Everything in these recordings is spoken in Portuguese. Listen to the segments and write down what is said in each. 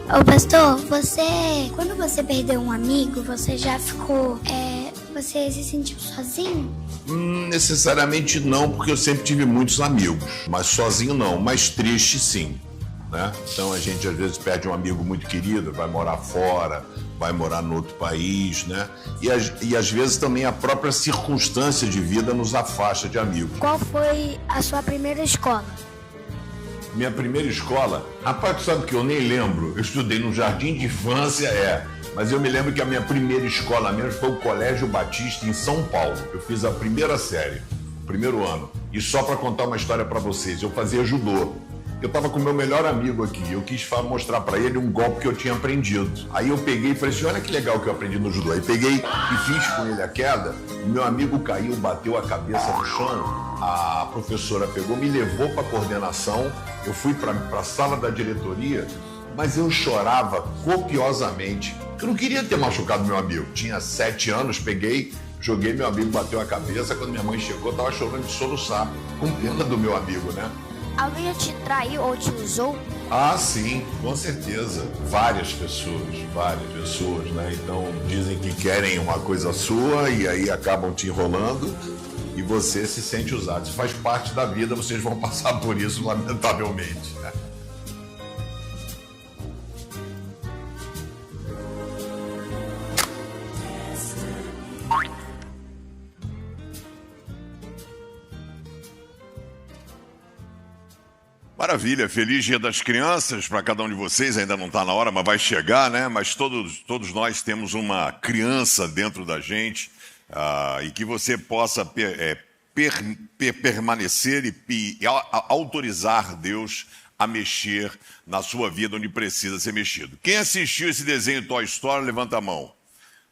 Ô pastor, quando você perdeu um amigo, você já ficou, você se sentiu sozinho? Necessariamente não, porque eu sempre tive muitos amigos, mas sozinho não, mas triste sim, né? Então a gente às vezes perde um amigo muito querido, vai morar fora, vai morar no outro país, né? E às vezes também a própria circunstância de vida nos afasta de amigos. Qual foi a sua primeira escola? Minha primeira escola, rapaz, tu sabe que eu nem lembro, eu estudei no jardim de infância, mas eu me lembro que a minha primeira escola mesmo foi o Colégio Batista em São Paulo. Eu fiz a primeira série, o primeiro ano. E só para contar uma história para vocês, eu fazia judô. Eu estava com o meu melhor amigo aqui, eu quis mostrar para ele um golpe que eu tinha aprendido. Aí eu peguei e falei assim, olha que legal que eu aprendi no judô. Aí peguei e fiz com ele a queda, o meu amigo caiu, bateu a cabeça no chão, a professora pegou, me levou para a coordenação, eu fui para a sala da diretoria, mas eu chorava copiosamente, porque eu não queria ter machucado meu amigo. Tinha 7 anos, peguei, joguei, meu amigo bateu a cabeça, quando minha mãe chegou, eu estava chorando de soluçar, com pena do meu amigo, né? Alguém te traiu ou te usou? Ah, sim, com certeza. Várias pessoas, né? Então dizem que querem uma coisa sua e aí acabam te enrolando e você se sente usado. Isso faz parte da vida, vocês vão passar por isso, lamentavelmente, né? Maravilha, feliz Dia das Crianças para cada um de vocês, ainda não está na hora, mas vai chegar, né? Mas todos nós temos uma criança dentro da gente e que você possa permanecer e autorizar Deus a mexer na sua vida onde precisa ser mexido. Quem assistiu esse desenho Toy Story, levanta a mão.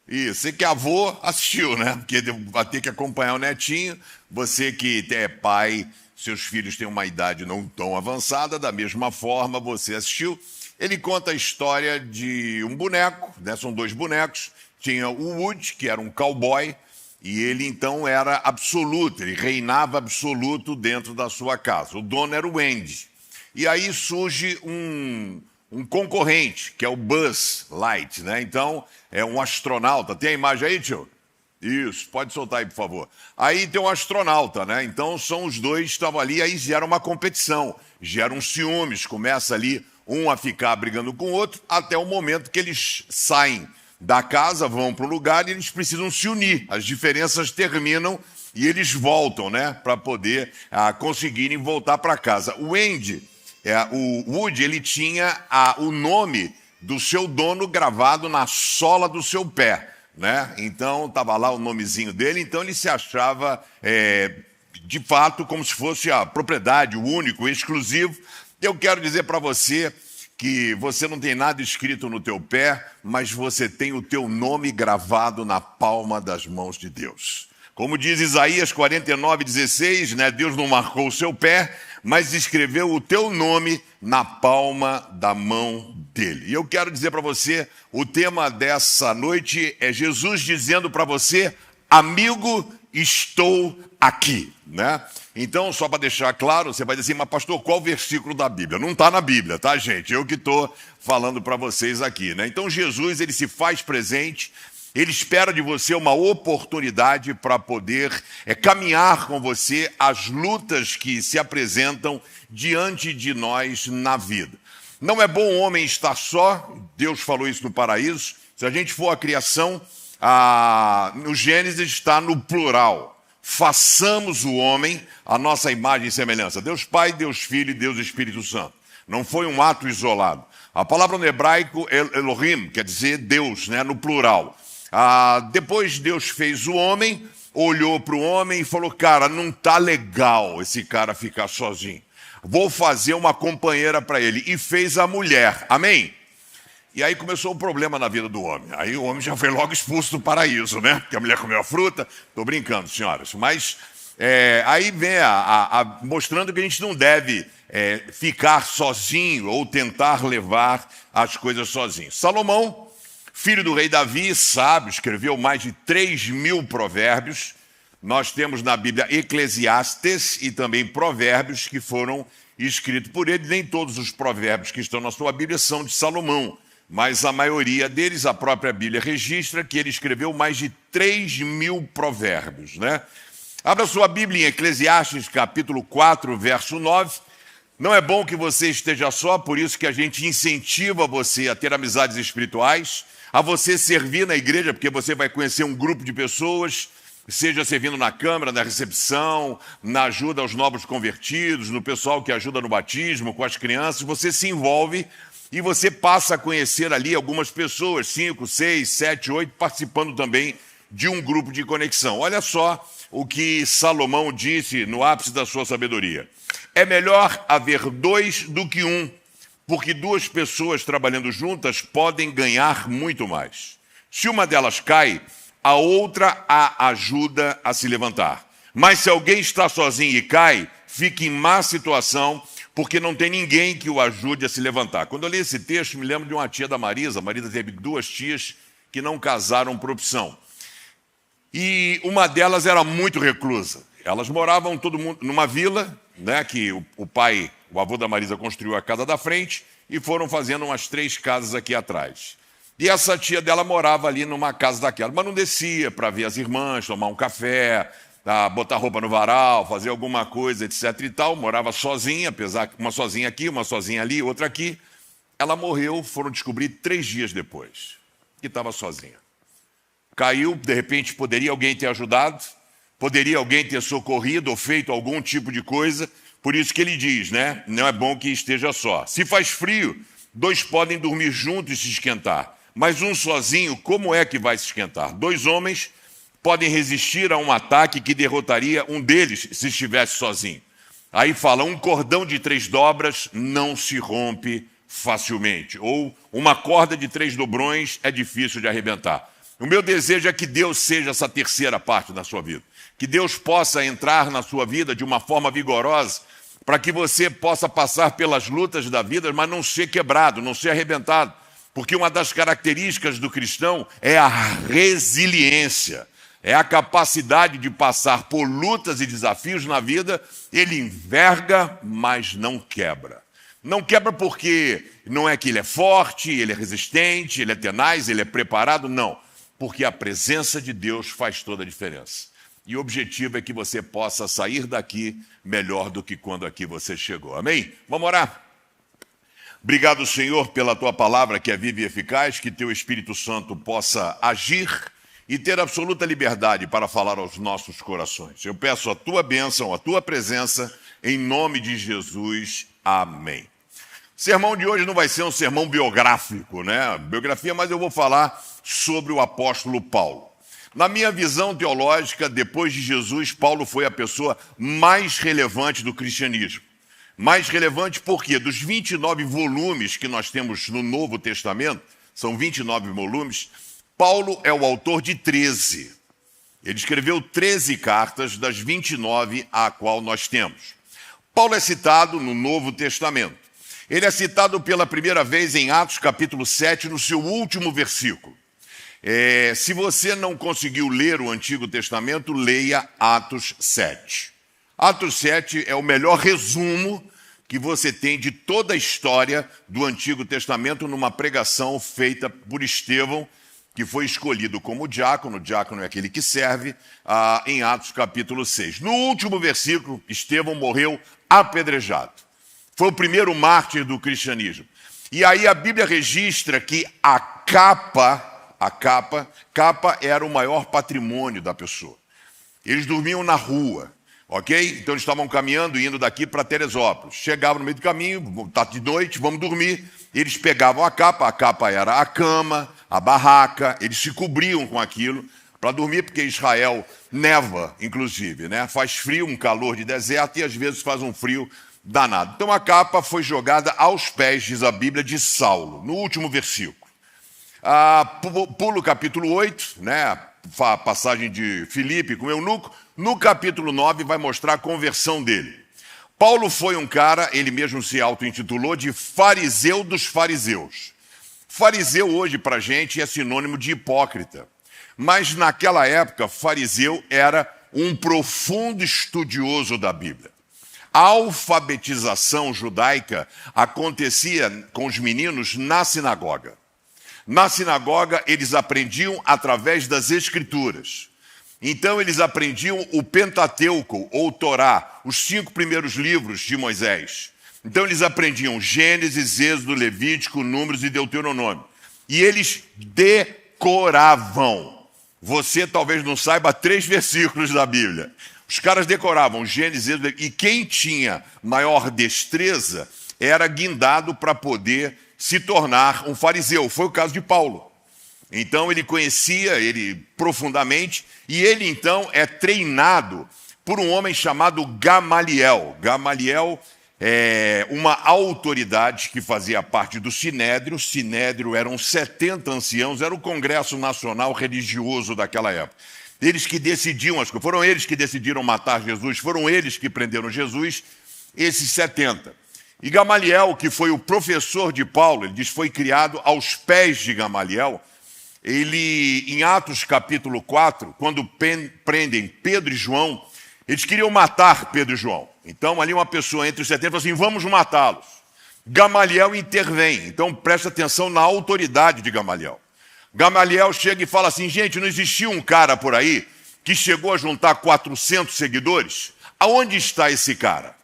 E você que é avô, assistiu, né? Porque vai ter que acompanhar o netinho, você que é pai, seus filhos têm uma idade não tão avançada, da mesma forma você assistiu. Ele conta a história de um boneco, né? São 2 bonecos. Tinha o Woody, que era um cowboy, e ele então era absoluto, ele reinava absoluto dentro da sua casa. O dono era o Andy. E aí surge um concorrente, que é o Buzz Light, né? Então, é um astronauta. Tem a imagem aí, tio? Isso, pode soltar aí, por favor. Aí tem um astronauta, né? Então são os dois que estavam ali, aí gera uma competição, gera um ciúmes, começa ali um a ficar brigando com o outro, até o momento que eles saem da casa, vão para um lugar e eles precisam se unir. As diferenças terminam e eles voltam, né? Para poder conseguirem voltar para casa. O Woody, ele tinha o nome do seu dono gravado na sola do seu pé, né? Então estava lá o nomezinho dele, então ele se achava de fato como se fosse a propriedade, o único, o exclusivo. Eu quero dizer para você que você não tem nada escrito no teu pé, mas você tem o teu nome gravado na palma das mãos de Deus. Como diz Isaías 49:16, né? Deus não marcou o seu pé, mas escreveu o teu nome na palma da mão dele. E eu quero dizer para você, o tema dessa noite é Jesus dizendo para você, amigo, estou aqui, né? Então, só para deixar claro, você vai dizer assim, mas pastor, qual versículo da Bíblia? Não está na Bíblia, tá, gente? Eu que estou falando para vocês aqui, né? Então, Jesus, ele se faz presente, ele espera de você uma oportunidade para poder caminhar com você as lutas que se apresentam diante de nós na vida. Não é bom o homem estar só, Deus falou isso no paraíso. Se a gente for à criação, no Gênesis está no plural. Façamos o homem a nossa imagem e semelhança. Deus Pai, Deus Filho e Deus Espírito Santo. Não foi um ato isolado. A palavra no hebraico, Elohim, quer dizer Deus, né, no plural. Depois Deus fez o homem, olhou para o homem e falou, cara, não tá legal esse cara ficar sozinho. Vou fazer uma companheira para ele. E fez a mulher. Amém? E aí começou o problema na vida do homem. Aí o homem já foi logo expulso do paraíso, né? Porque a mulher comeu a fruta. Estou brincando, senhoras. Mas aí vem mostrando que a gente não deve ficar sozinho ou tentar levar as coisas sozinho. Salomão, filho do rei Davi, sábio, escreveu mais de 3.000 provérbios. Nós temos na Bíblia Eclesiastes e também provérbios que foram escritos por ele. Nem todos os provérbios que estão na sua Bíblia são de Salomão, mas a maioria deles, a própria Bíblia registra que ele escreveu mais de 3.000 provérbios, né? Abra sua Bíblia em Eclesiastes, capítulo 4, verso 9. Não é bom que você esteja só, por isso que a gente incentiva você a ter amizades espirituais, a você servir na igreja, porque você vai conhecer um grupo de pessoas, seja servindo na câmara, na recepção, na ajuda aos novos convertidos, no pessoal que ajuda no batismo, com as crianças, você se envolve e você passa a conhecer ali algumas pessoas, 5, 6, 7, 8, participando também de um grupo de conexão. Olha só o que Salomão disse no ápice da sua sabedoria. É melhor haver 2 do que 1, porque 2 pessoas trabalhando juntas podem ganhar muito mais. Se uma delas cai, a outra a ajuda a se levantar. Mas se alguém está sozinho e cai, fica em má situação, porque não tem ninguém que o ajude a se levantar. Quando eu li esse texto, me lembro de uma tia da Marisa. A Marisa teve 2 tias que não casaram por opção. E uma delas era muito reclusa. Elas moravam todo mundo numa vila, né, que o pai, o avô da Marisa, construiu a casa da frente e foram fazendo umas 3 casas aqui atrás. E essa tia dela morava ali numa casa daquela, mas não descia para ver as irmãs, tomar um café, botar roupa no varal, fazer alguma coisa, etc e tal. Morava sozinha, apesar que uma sozinha aqui, uma sozinha ali, outra aqui. Ela morreu, foram descobrir 3 dias depois, que estava sozinha. Caiu, de repente poderia alguém ter ajudado, poderia alguém ter socorrido ou feito algum tipo de coisa. Por isso que ele diz, né? Não é bom que esteja só. Se faz frio, 2 podem dormir juntos e se esquentar. Mas um sozinho, como é que vai se esquentar? 2 homens podem resistir a um ataque que derrotaria um deles se estivesse sozinho. Aí fala, um cordão de 3 dobras não se rompe facilmente. Ou uma corda de 3 dobrões é difícil de arrebentar. O meu desejo é que Deus seja essa terceira parte da sua vida. Que Deus possa entrar na sua vida de uma forma vigorosa, para que você possa passar pelas lutas da vida, mas não ser quebrado, não ser arrebentado. Porque uma das características do cristão é a resiliência, é a capacidade de passar por lutas e desafios na vida. Ele enverga, mas não quebra. Não quebra porque não é que ele é forte, ele é resistente, ele é tenaz, ele é preparado, não. Porque a presença de Deus faz toda a diferença. E o objetivo é que você possa sair daqui melhor do que quando aqui você chegou. Amém? Vamos orar? Obrigado, Senhor, pela Tua palavra que é viva e eficaz, que Teu Espírito Santo possa agir e ter absoluta liberdade para falar aos nossos corações. Eu peço a Tua bênção, a Tua presença, em nome de Jesus. Amém. O sermão de hoje não vai ser um sermão biográfico, né? Biografia, mas eu vou falar sobre o apóstolo Paulo. Na minha visão teológica, depois de Jesus, Paulo foi a pessoa mais relevante do cristianismo. Mais relevante porque dos 29 volumes que nós temos no Novo Testamento, são 29 volumes, Paulo é o autor de 13. Ele escreveu 13 cartas das 29 a qual nós temos. Paulo é citado no Novo Testamento. Ele é citado pela primeira vez em Atos capítulo 7, no seu último versículo. Se você não conseguiu ler o Antigo Testamento, leia Atos 7. Atos 7 é o melhor resumo que você tem de toda a história do Antigo Testamento numa pregação feita por Estevão, que foi escolhido como diácono. O diácono é aquele que serve, em Atos capítulo 6. No último versículo, Estevão morreu apedrejado. Foi o primeiro mártir do cristianismo. E aí a Bíblia registra que a capa era o maior patrimônio da pessoa. Eles dormiam na rua, ok? Então eles estavam caminhando, indo daqui para Teresópolis. Chegavam no meio do caminho, tá de noite, vamos dormir. Eles pegavam a capa era a cama, a barraca, eles se cobriam com aquilo para dormir, porque Israel neva, inclusive, né? Faz frio, um calor de deserto e às vezes faz um frio danado. Então a capa foi jogada aos pés, diz a Bíblia, de Saulo, no último versículo. Pulo o capítulo 8, né? A passagem de Filipe com o eunuco. No capítulo 9 vai mostrar a conversão dele. Paulo foi um cara, ele mesmo se auto-intitulou de fariseu dos fariseus. Fariseu hoje para a gente é sinônimo de hipócrita. Mas naquela época, fariseu era um profundo estudioso da Bíblia. A alfabetização judaica acontecia com os meninos na sinagoga. Na sinagoga, eles aprendiam através das Escrituras. Então, eles aprendiam o Pentateuco, ou Torá, os 5 primeiros livros de Moisés. Então, eles aprendiam Gênesis, Êxodo, Levítico, Números e Deuteronômio. E eles decoravam. Você talvez não saiba 3 versículos da Bíblia. Os caras decoravam Gênesis, Êxodo, e quem tinha maior destreza era guindado para poder se tornar um fariseu. Foi o caso de Paulo. Então ele conhecia ele profundamente e ele então é treinado por um homem chamado Gamaliel. Gamaliel é uma autoridade que fazia parte do Sinédrio. O Sinédrio eram 70 anciãos, era o Congresso Nacional Religioso daquela época. Eles que decidiam as coisas, foram eles que decidiram matar Jesus, foram eles que prenderam Jesus, esses 70. E Gamaliel, que foi o professor de Paulo, ele diz, foi criado aos pés de Gamaliel. Ele, em Atos capítulo 4, quando prendem Pedro e João, eles queriam matar Pedro e João. Então, ali uma pessoa entre os 70 falou assim, vamos matá-los. Gamaliel intervém. Então, presta atenção na autoridade de Gamaliel. Gamaliel chega e fala assim, gente, não existia um cara por aí que chegou a juntar 400 seguidores? Aonde está esse cara?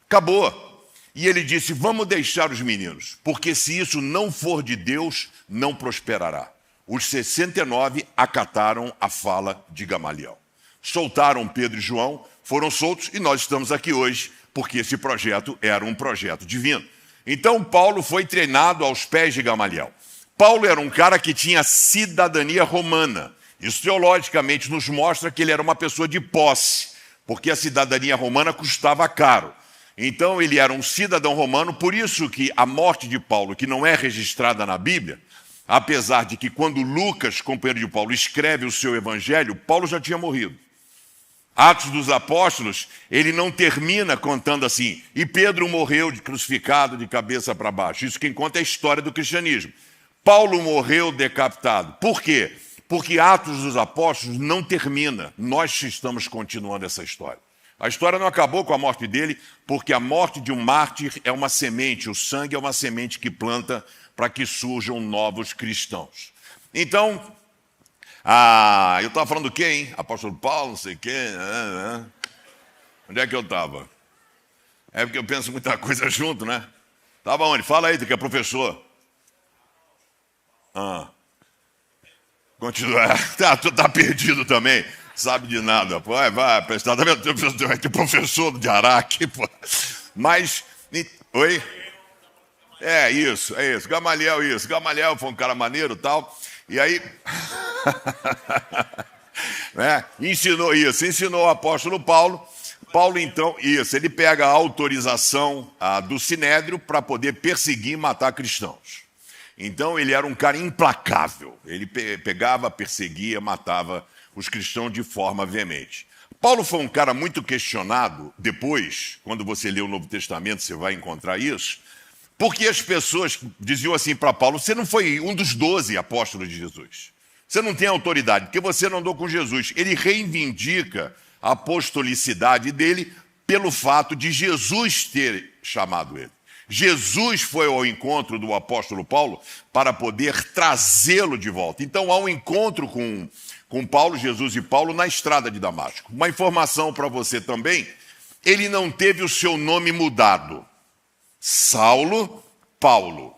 Acabou. E ele disse, vamos deixar os meninos, porque se isso não for de Deus, não prosperará. Os 69 acataram a fala de Gamaliel. Soltaram Pedro e João, foram soltos e nós estamos aqui hoje, porque esse projeto era um projeto divino. Então Paulo foi treinado aos pés de Gamaliel. Paulo era um cara que tinha cidadania romana. Isso teologicamente nos mostra que ele era uma pessoa de posse, porque a cidadania romana custava caro. Então ele era um cidadão romano, por isso que a morte de Paulo, que não é registrada na Bíblia, apesar de que quando Lucas, companheiro de Paulo, escreve o seu evangelho, Paulo já tinha morrido. Atos dos Apóstolos, ele não termina contando assim, e Pedro morreu crucificado de cabeça para baixo. Isso quem conta é a história do cristianismo. Paulo morreu decapitado. Por quê? Porque Atos dos Apóstolos não termina. Nós estamos continuando essa história. A história não acabou com a morte dele, porque a morte de um mártir é uma semente, o sangue é uma semente que planta para que surjam novos cristãos. Então, eu estava falando do quê, hein? Apóstolo Paulo, não sei o quê. Onde é que eu estava? É porque eu penso muita coisa junto, né? Estava onde? Fala aí, tu que é professor. Continua. Tu tá perdido também. Sabe de nada, pô. Vai prestar atenção. Vai ter professor de Araque, pô. Mas. Oi? É isso. Gamaliel, isso. Gamaliel foi um cara maneiro e tal. E aí. Né? Ensinou o apóstolo Paulo. Paulo, então, ele pega a autorização do Sinédrio para poder perseguir e matar cristãos. Então, ele era um cara implacável. Ele pegava, perseguia, matava os cristãos de forma veemente. Paulo foi um cara muito questionado depois, quando você lê o Novo Testamento, você vai encontrar isso, porque as pessoas diziam assim para Paulo, você não foi um dos 12 apóstolos de Jesus. Você não tem autoridade, porque você não andou com Jesus. Ele reivindica a apostolicidade dele pelo fato de Jesus ter chamado ele. Jesus foi ao encontro do apóstolo Paulo para poder trazê-lo de volta. Então há um encontro com Paulo, Jesus e Paulo na estrada de Damasco. Uma informação para você também, ele não teve o seu nome mudado. Saulo, Paulo.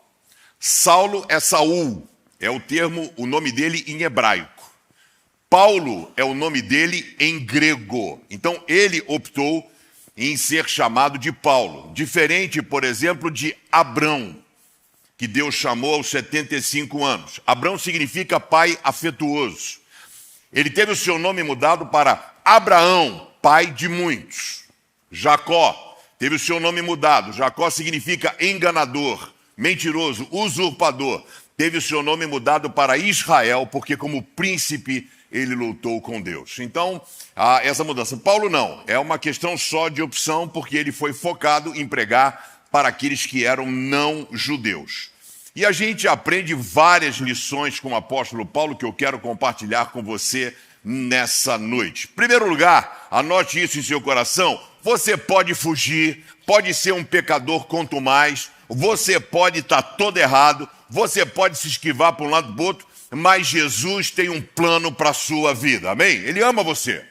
Saulo é Saul, é o nome dele em hebraico. Paulo é o nome dele em grego. Então ele optou em ser chamado de Paulo. Diferente, por exemplo, de Abrão, que Deus chamou aos 75 anos. Abrão significa pai afetuoso. Ele teve o seu nome mudado para Abraão, pai de muitos. Jacó teve o seu nome mudado. Jacó significa enganador, mentiroso, usurpador. Teve o seu nome mudado para Israel, porque como príncipe ele lutou com Deus. Então, essa mudança. Paulo não, é uma questão só de opção, porque ele foi focado em pregar para aqueles que eram não judeus. E a gente aprende várias lições com o apóstolo Paulo que eu quero compartilhar com você nessa noite. Em primeiro lugar, anote isso em seu coração, você pode fugir, pode ser um pecador quanto mais, você pode estar todo errado, você pode se esquivar para um lado do outro, mas Jesus tem um plano para a sua vida, amém? Ele ama você,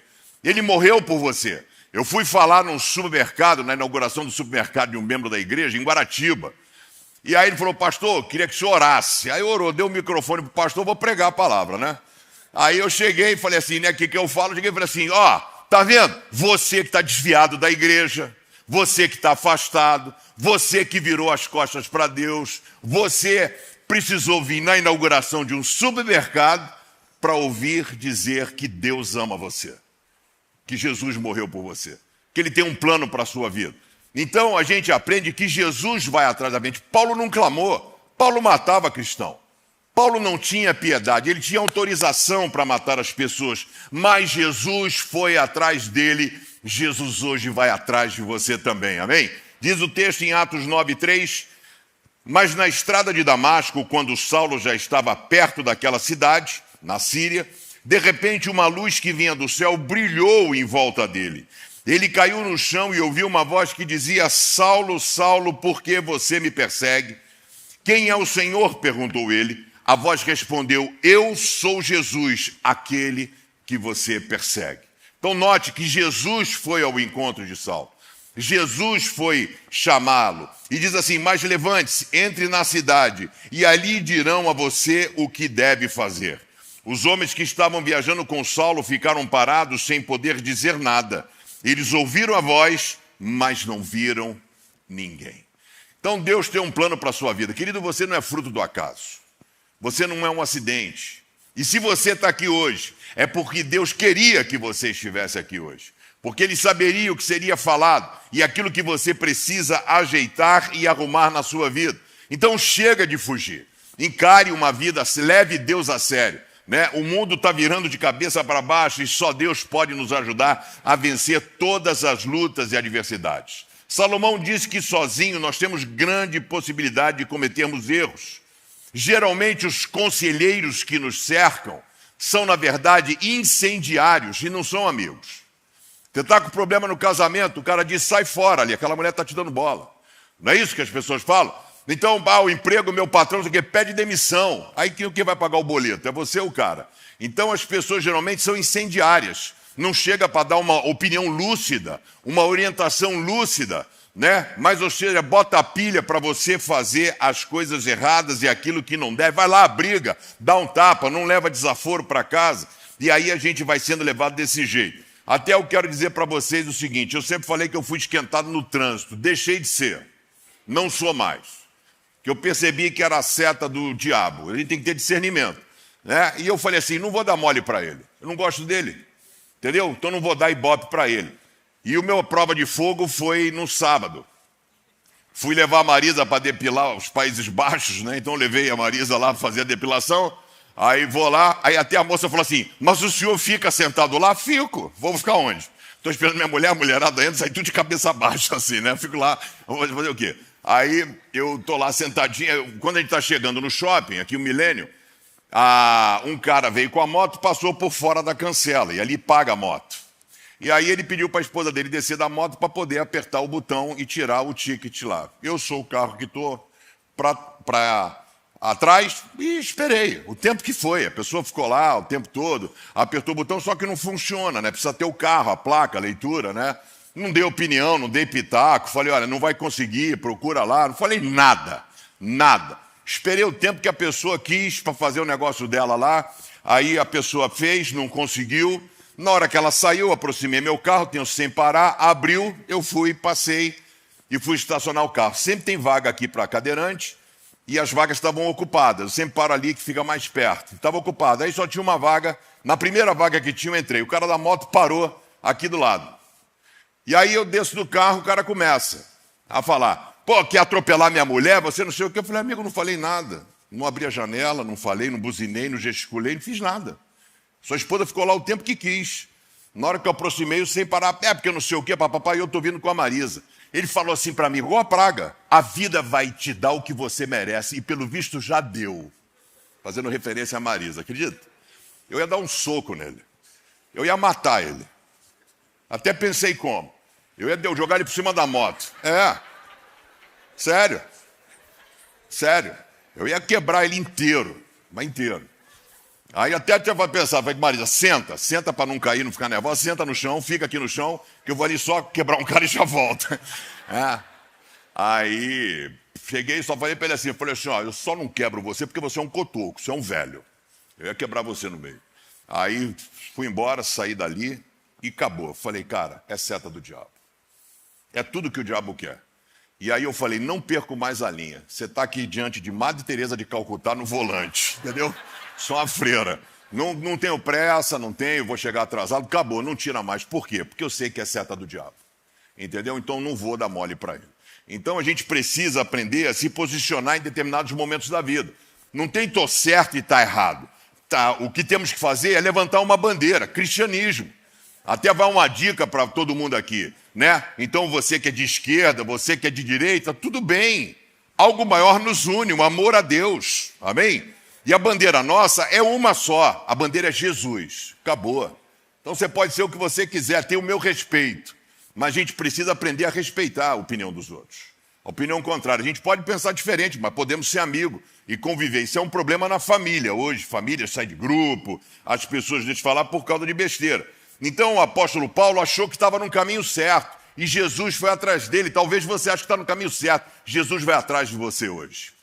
ele morreu por você. Eu fui falar num supermercado, na inauguração do supermercado de um membro da igreja, em Guaratiba. E aí ele falou, pastor, queria que o senhor orasse. Aí orou, deu o microfone para o pastor, vou pregar a palavra, né? Aí eu cheguei e falei assim, né, que eu falo, cheguei e falei assim, ó, tá vendo? Você que está desviado da igreja, você que está afastado, você que virou as costas para Deus, você precisou vir na inauguração de um supermercado para ouvir dizer que Deus ama você, que Jesus morreu por você, que Ele tem um plano para a sua vida. Então a gente aprende que Jesus vai atrás da gente. Paulo não clamou, Paulo matava cristão. Paulo não tinha piedade, ele tinha autorização para matar as pessoas, mas Jesus foi atrás dele, Jesus hoje vai atrás de você também, amém? Diz o texto em Atos 9:3, mas na estrada de Damasco, quando Saulo já estava perto daquela cidade, na Síria, de repente uma luz que vinha do céu brilhou em volta dele. Ele caiu no chão e ouviu uma voz que dizia, Saulo, Saulo, por que você me persegue? Quem é o Senhor? Perguntou ele. A voz respondeu, eu sou Jesus, aquele que você persegue. Então note que Jesus foi ao encontro de Saulo. Jesus foi chamá-lo. E diz assim, mas levante-se, entre na cidade, e ali dirão a você o que deve fazer. Os homens que estavam viajando com Saulo ficaram parados sem poder dizer nada. Eles ouviram a voz, mas não viram ninguém. Então Deus tem um plano para a sua vida. Querido, você não é fruto do acaso. Você não é um acidente. E se você está aqui hoje, é porque Deus queria que você estivesse aqui hoje. Porque Ele saberia o que seria falado e aquilo que você precisa ajeitar e arrumar na sua vida. Então chega de fugir. Encare uma vida, leve Deus a sério. Né? O mundo está virando de cabeça para baixo e só Deus pode nos ajudar a vencer todas as lutas e adversidades. Salomão disse que sozinho nós temos grande possibilidade de cometermos erros. Geralmente os conselheiros que nos cercam são, na verdade, incendiários e não são amigos. Você está com problema no casamento, o cara diz, sai fora ali, aquela mulher está te dando bola. Não é isso que as pessoas falam? Então, o emprego, meu patrão, não sei o quê, pede demissão. Aí quem vai pagar o boleto? É você ou o cara? Então as pessoas geralmente são incendiárias. Não chega para dar uma opinião lúcida, uma orientação lúcida, né? Mas, ou seja, bota a pilha para você fazer as coisas erradas e aquilo que não deve. Vai lá, briga, dá um tapa, não leva desaforo para casa. E aí a gente vai sendo levado desse jeito. Até eu quero dizer para vocês o seguinte, eu sempre falei que eu fui esquentado no trânsito, deixei de ser, não sou mais. Que eu percebi que era a seta do diabo, a gente tem que ter discernimento. Né? E eu falei assim, não vou dar mole para ele, eu não gosto dele, entendeu? Então não vou dar ibope para ele. E o meu prova de fogo foi no sábado. Fui levar a Marisa para depilar os Países Baixos, né? Então eu levei a Marisa lá para fazer a depilação. Aí vou lá, aí até a moça falou assim, mas o senhor fica sentado lá? Fico, vou ficar onde? Estou esperando minha mulher, a mulherada entra, sai tudo de cabeça baixa assim, né? Fico lá, vou fazer o quê? Aí eu estou lá sentadinho, quando a gente está chegando no shopping, aqui o Milênio, um cara veio com a moto, passou por fora da cancela, e ali paga a moto. E aí ele pediu para a esposa dele descer da moto para poder apertar o botão e tirar o ticket lá. Eu sou o carro que estou para atrás e esperei o tempo que foi. A pessoa ficou lá o tempo todo, apertou o botão, só que não funciona, né? Precisa ter o carro, a placa, a leitura, né? Não dei opinião, não dei pitaco, falei, olha, não vai conseguir, procura lá. Não falei nada, nada. Esperei o tempo que a pessoa quis para fazer o negócio dela lá, aí a pessoa fez, não conseguiu. Na hora que ela saiu, aproximei meu carro, tenho sem parar, abriu, eu fui, passei e fui estacionar o carro. Sempre tem vaga aqui para cadeirante e as vagas estavam ocupadas. Eu sempre paro ali que fica mais perto. Estava ocupado. Aí só tinha uma vaga. Na primeira vaga que tinha, eu entrei. O cara da moto parou aqui do lado. E aí eu desço do carro, o cara começa a falar, pô, quer atropelar minha mulher? Você não sei o quê. Eu falei, amigo, não falei nada. Não abri a janela, não falei, não buzinei, não gesticulei, não fiz nada. Sua esposa ficou lá o tempo que quis. Na hora que eu aproximei, eu sem parar, porque eu não sei o quê, papapá, e eu estou vindo com a Marisa. Ele falou assim para mim, igual a praga, a vida vai te dar o que você merece, e pelo visto já deu. Fazendo referência a Marisa, acredita? Eu ia dar um soco nele. Eu ia matar ele. Até pensei como. Eu ia jogar ele por cima da moto. Sério. Eu ia quebrar ele inteiro, mas inteiro. Aí até tinha pra pensar, falei, Marisa, senta para não cair, não ficar nervosa, senta no chão, fica aqui no chão, que eu vou ali só quebrar um cara e já volto. Aí cheguei e só falei para ele assim, eu falei assim, ó, eu só não quebro você porque você é um cotoco, você é um velho. Eu ia quebrar você no meio. Aí fui embora, saí dali e acabou. Falei, cara, é seta do diabo. É tudo que o diabo quer. E aí eu falei, não perco mais a linha. Você está aqui diante de Madre Teresa de Calcutá no volante, entendeu? Só uma freira. Não tenho pressa, vou chegar atrasado. Acabou, não tira mais. Por quê? Porque eu sei que é seta do diabo. Entendeu? Então não vou dar mole para ele. Então a gente precisa aprender a se posicionar em determinados momentos da vida. Não tem tô certo e tá errado. O que temos que fazer é levantar uma bandeira, cristianismo. Até vai uma dica para todo mundo aqui, né? Então você que é de esquerda, você que é de direita, tudo bem. Algo maior nos une, o amor a Deus, amém? E a bandeira nossa é uma só, a bandeira é Jesus, acabou. Então você pode ser o que você quiser, tem o meu respeito, mas a gente precisa aprender a respeitar a opinião dos outros. A opinião contrária, a gente pode pensar diferente, mas podemos ser amigos e conviver. Isso é um problema na família hoje, família sai de grupo, as pessoas deixam de falar por causa de besteira. Então o apóstolo Paulo achou que estava no caminho certo e Jesus foi atrás dele. Talvez você ache que está no caminho certo, Jesus vai atrás de você hoje.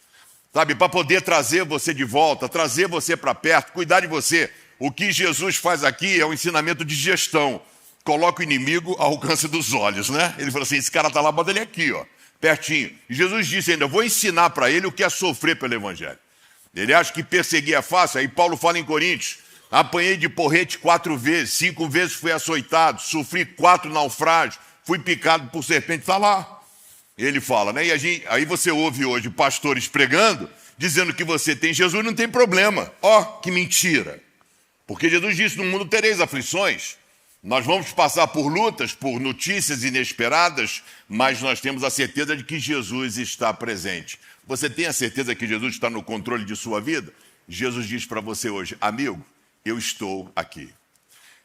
Sabe, para poder trazer você de volta, trazer você para perto, cuidar de você. O que Jesus faz aqui é um ensinamento de gestão. Coloca o inimigo ao alcance dos olhos, né? Ele falou assim, esse cara está lá, bota ele aqui, ó, pertinho. E Jesus disse ainda, eu vou ensinar para ele o que é sofrer pelo evangelho. Ele acha que perseguir é fácil, aí Paulo fala em Coríntios, apanhei de porrete 4 vezes, 5 vezes fui açoitado, sofri 4 naufrágios, fui picado por serpente, está lá. Ele fala, né? E aí você ouve hoje pastores pregando, dizendo que você tem Jesus, não tem problema. Ó, que mentira. Porque Jesus disse, no mundo tereis aflições. Nós vamos passar por lutas, por notícias inesperadas, mas nós temos a certeza de que Jesus está presente. Você tem a certeza que Jesus está no controle de sua vida? Jesus diz para você hoje, amigo, eu estou aqui.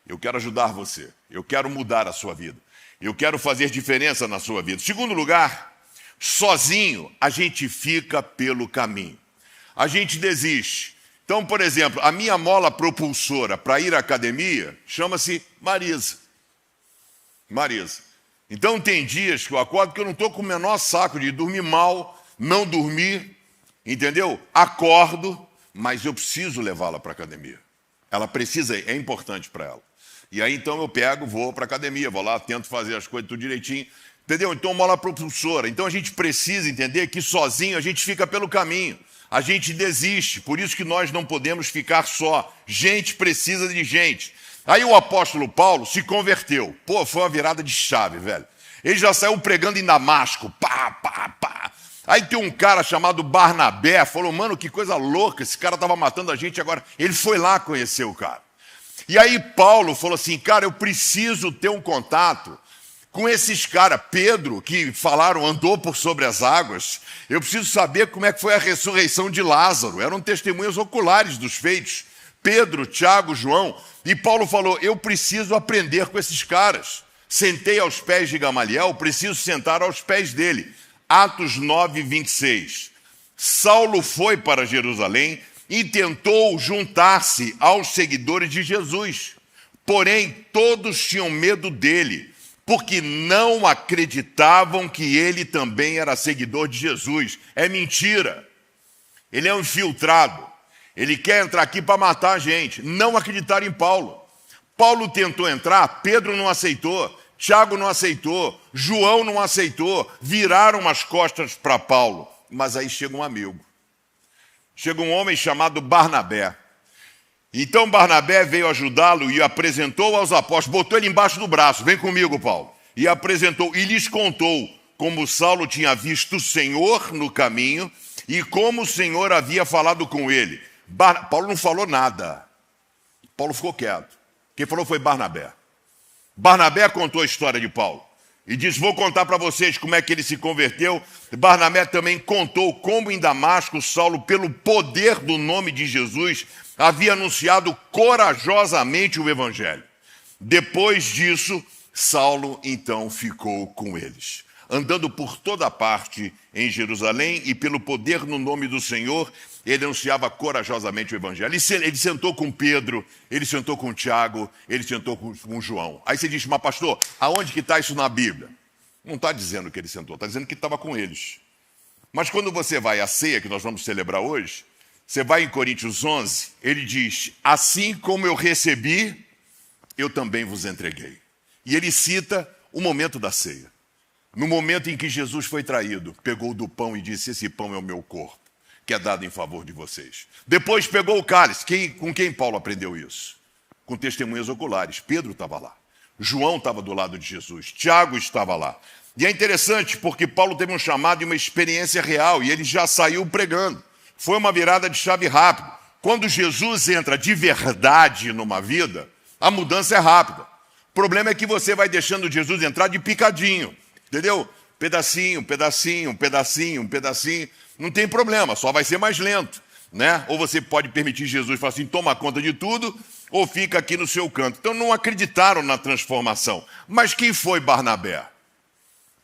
Eu quero ajudar você. Eu quero mudar a sua vida. Eu quero fazer diferença na sua vida. Segundo lugar, sozinho a gente fica pelo caminho. A gente desiste. Então, por exemplo, a minha mola propulsora para ir à academia chama-se Marisa. Marisa. Então tem dias que eu acordo que eu não estou com o menor saco de dormir mal, não dormir, entendeu? Acordo, mas eu preciso levá-la para a academia. Ela precisa, é importante para ela. E aí então eu pego, vou para a academia, vou lá, tento fazer as coisas tudo direitinho, entendeu? Então mola propulsora. Então a gente precisa entender que sozinho a gente fica pelo caminho, a gente desiste, por isso que nós não podemos ficar só. Gente precisa de gente. Aí o apóstolo Paulo se converteu. Pô, foi uma virada de chave, velho. Ele já saiu pregando em Damasco, pá. Aí tem um cara chamado Barnabé, falou, mano, que coisa louca, esse cara estava matando a gente agora. Ele foi lá conhecer o cara. E aí Paulo falou assim, cara, eu preciso ter um contato com esses caras. Pedro, que falaram, andou por sobre as águas. Eu preciso saber como é que foi a ressurreição de Lázaro. Eram testemunhas oculares dos feitos. Pedro, Tiago, João. E Paulo falou, eu preciso aprender com esses caras. Sentei aos pés de Gamaliel, preciso sentar aos pés dele. Atos 9, 26. Saulo foi para Jerusalém e tentou juntar-se aos seguidores de Jesus. Porém, todos tinham medo dele, porque não acreditavam que ele também era seguidor de Jesus. É mentira. Ele é um infiltrado. Ele quer entrar aqui para matar a gente. Não acreditaram em Paulo. Paulo tentou entrar, Pedro não aceitou, Tiago não aceitou, João não aceitou, viraram as costas para Paulo. Mas aí chega um amigo. Chega um homem chamado Barnabé. Então Barnabé veio ajudá-lo e apresentou aos apóstolos, botou ele embaixo do braço, vem comigo, Paulo. E apresentou, e lhes contou como Saulo tinha visto o Senhor no caminho e como o Senhor havia falado com ele. Paulo não falou nada. Paulo ficou quieto. Quem falou foi Barnabé. Barnabé contou a história de Paulo. E diz, vou contar para vocês como é que ele se converteu. Barnabé também contou como em Damasco, Saulo, pelo poder do nome de Jesus, havia anunciado corajosamente o evangelho. Depois disso, Saulo então ficou com eles, andando por toda parte em Jerusalém e pelo poder no nome do Senhor, ele anunciava corajosamente o evangelho. Ele sentou com Pedro, ele sentou com Tiago, ele sentou com João. Aí você diz, mas pastor, aonde que está isso na Bíblia? Não está dizendo que ele sentou, está dizendo que estava com eles. Mas quando você vai à ceia, que nós vamos celebrar hoje, você vai em Coríntios 11, ele diz, assim como eu recebi, eu também vos entreguei. E ele cita o momento da ceia. No momento em que Jesus foi traído, pegou do pão e disse, esse pão é o meu corpo, que é dado em favor de vocês. Depois pegou o cálice. Com quem Paulo aprendeu isso? Com testemunhas oculares. Pedro estava lá. João estava do lado de Jesus. Tiago estava lá. E é interessante porque Paulo teve um chamado e uma experiência real e ele já saiu pregando. Foi uma virada de chave rápida. Quando Jesus entra de verdade numa vida, a mudança é rápida. O problema é que você vai deixando Jesus entrar de picadinho. Entendeu? Pedacinho, pedacinho, pedacinho, pedacinho. Não tem problema, só vai ser mais lento, né? Ou você pode permitir Jesus falar assim, toma conta de tudo, ou fica aqui no seu canto. Então não acreditaram na transformação. Mas quem foi Barnabé?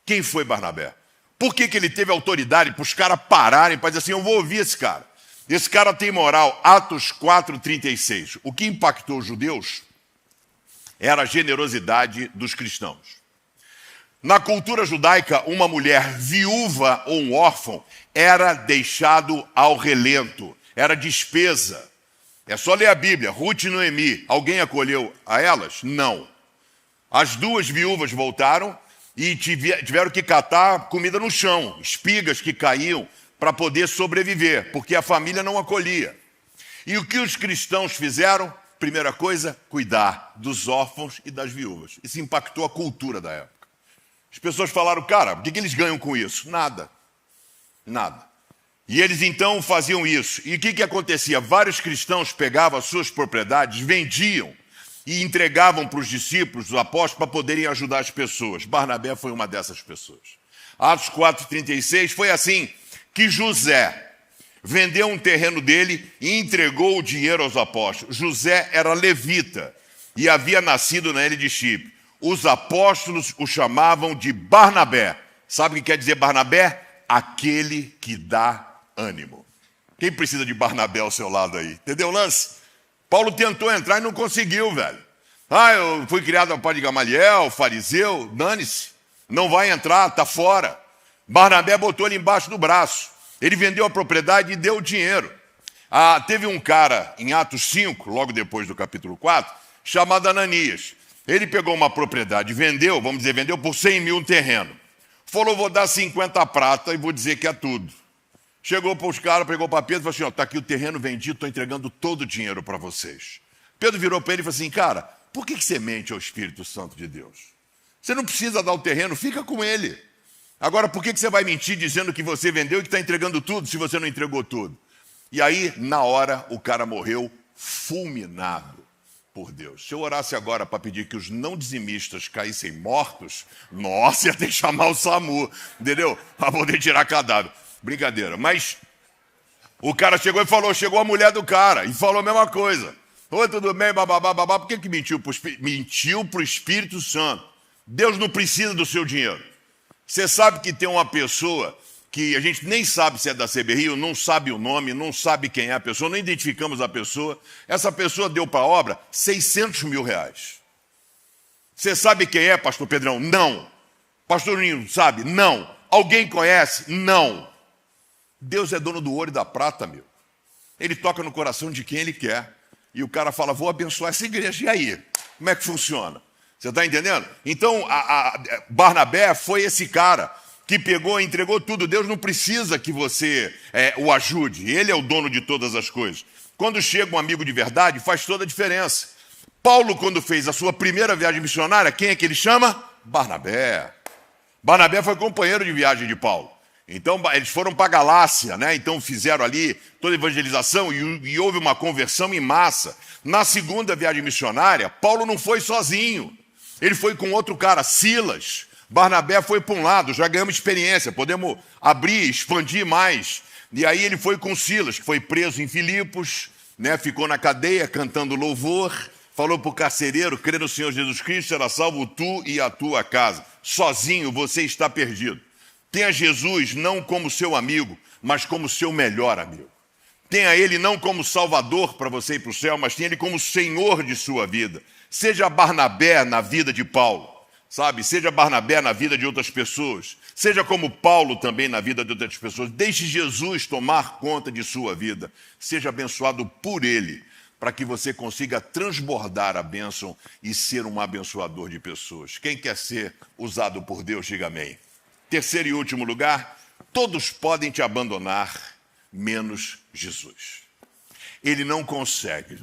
Quem foi Barnabé? Por que ele teve autoridade para os caras pararem, para dizer assim, eu vou ouvir esse cara. Esse cara tem moral. Atos 4:36. O que impactou os judeus era a generosidade dos cristãos. Na cultura judaica, uma mulher viúva ou um órfão era deixado ao relento, era despesa. É só ler a Bíblia, Ruth e Noemi. Alguém acolheu a elas? Não. As duas viúvas voltaram e tiveram que catar comida no chão, espigas que caíam para poder sobreviver, porque a família não acolhia. E o que os cristãos fizeram? Primeira coisa, cuidar dos órfãos e das viúvas. Isso impactou a cultura da época. As pessoas falaram, cara, o que eles ganham com isso? Nada. Nada. E eles então faziam isso. E o que acontecia? Vários cristãos pegavam as suas propriedades, vendiam e entregavam para os discípulos, os apóstolos, para poderem ajudar as pessoas. Barnabé foi uma dessas pessoas. Atos 4:36 foi assim que José vendeu um terreno dele e entregou o dinheiro aos apóstolos. José era levita e havia nascido na ilha de Chipre. Os apóstolos o chamavam de Barnabé. Sabe o que quer dizer Barnabé? Aquele que dá ânimo. Quem precisa de Barnabé ao seu lado aí? Entendeu o lance? Paulo tentou entrar e não conseguiu, velho. Eu fui criado ao pai de Gamaliel, fariseu, dane-se. Não vai entrar, tá fora. Barnabé botou ele embaixo do braço. Ele vendeu a propriedade e deu o dinheiro. Teve um cara em Atos 5, logo depois do capítulo 4, chamado Ananias. Ele pegou uma propriedade, vendeu por 100 mil um terreno. Falou, vou dar 50 prata e vou dizer que é tudo. Chegou para os caras, pegou para Pedro e falou assim, está aqui o terreno vendido, estou entregando todo o dinheiro para vocês. Pedro virou para ele e falou assim, cara, por que você mente ao Espírito Santo de Deus? Você não precisa dar o terreno, fica com ele. Agora, por que você vai mentir dizendo que você vendeu e que está entregando tudo se você não entregou tudo? E aí, na hora, o cara morreu fulminado por Deus. Se eu orasse agora para pedir que os não dizimistas caíssem mortos, nossa, ia ter que chamar o SAMU, entendeu? Para poder tirar cadáver. Brincadeira. Mas o cara chegou e falou, chegou a mulher do cara e falou a mesma coisa. Oi, tudo bem, bababá, babá. Por que mentiu para o Espírito Santo? Deus não precisa do seu dinheiro. Você sabe que tem uma pessoa que a gente nem sabe se é da CB Rio, não sabe o nome, não sabe quem é a pessoa, não identificamos a pessoa. Essa pessoa deu para a obra 600 mil reais. Você sabe quem é, pastor Pedrão? Não. Pastor Ninho, sabe? Não. Alguém conhece? Não. Deus é dono do ouro e da prata, meu. Ele toca no coração de quem ele quer. E o cara fala, vou abençoar essa igreja. E aí? Como é que funciona? Você está entendendo? Então, Barnabé foi esse cara que pegou e entregou tudo. Deus não precisa que você o ajude. Ele é o dono de todas as coisas. Quando chega um amigo de verdade, faz toda a diferença. Paulo, quando fez a sua primeira viagem missionária, quem é que ele chama? Barnabé. Barnabé foi companheiro de viagem de Paulo. Então, eles foram para a Galácia, né? Então, fizeram ali toda a evangelização e houve uma conversão em massa. Na segunda viagem missionária, Paulo não foi sozinho. Ele foi com outro cara, Silas. Barnabé foi para um lado, já ganhamos experiência, podemos abrir, expandir mais. E aí ele foi com Silas, que foi preso em Filipos, né? Ficou na cadeia cantando louvor, falou para o carcereiro: crê no Senhor Jesus Cristo, será salvo tu e a tua casa. Sozinho você está perdido. Tenha Jesus não como seu amigo, mas como seu melhor amigo. Tenha Ele não como Salvador para você ir para o céu, mas tenha Ele como Senhor de sua vida. Seja Barnabé na vida de Paulo, sabe? Seja Barnabé na vida de outras pessoas. Seja como Paulo também na vida de outras pessoas. Deixe Jesus tomar conta de sua vida. Seja abençoado por Ele, para que você consiga transbordar a bênção e ser um abençoador de pessoas. Quem quer ser usado por Deus, diga amém. Terceiro e último lugar, todos podem te abandonar, menos Jesus. Ele não consegue,